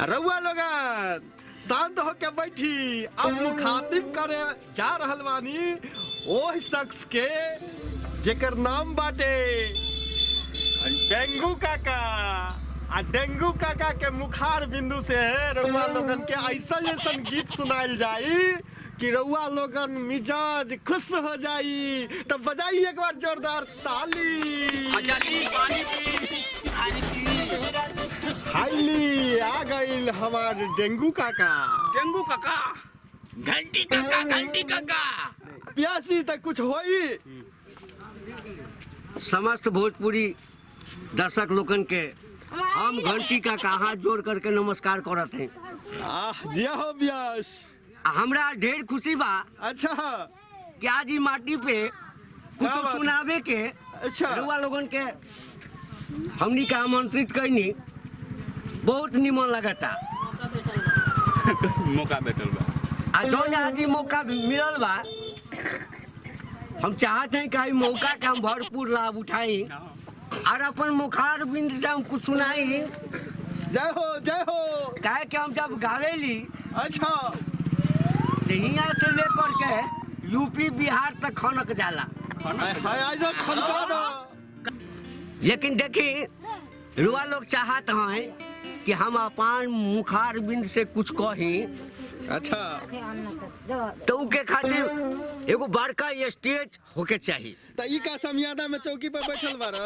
रउआ लोगन शांत होके बैठी। अब मुखातिब करे जा रहल बानी ओह शख्स के जेकर नाम बाटे डेंगू काका। आ डेंगू काका के मुखार बिंदु से रउआ लोगन के ऐसा ऐसा गीत सुनाइल जाई कि रउआ लोगन मिजाज खुश हो जाई। तो बजाइए एक बार जोरदार ताली। हाईली आ गईल हमार डेंगू काका। डेंगू काका, घंटी काका, घंटी काका। प्यासी तक कुछ होई। समस्त भोजपुरी दर्शक लोगन के हम घंटी काका हाथ जोड़ करके नमस्कार करते हैं। जिया हो ब्यास। हमरा ढेर खुशी बा। अच्छा कि आज ई माटी पे कुछ क्या बात? सुनावे के अच्छा रउआ लोगन के हमनी के आमंत्रित कैनी, बहुत निमन लगता। मौका बैठल बा। आ जौन आज ई मौका मिलल बा, हम चाहते हैं कि ई मौका के हम भरपूर लाभ उठाई और अपन मुखार बिंद से हम कुछ सुनाई। जय हो जय हो। काहे कि हम जब गावेली अच्छा तो यहाँ से लेकर के यूपी बिहार तक खनक जाला। खनका दो। लेकिन देखी रुआ लोग चाहत हैं कि हम अपन मुखार बिंद से कुछ कही, अच्छा तो उनके खातिर एगो बड़का स्टेज होके चाहिए। तो ई का समियाना में चौकी पर बैठल बारा।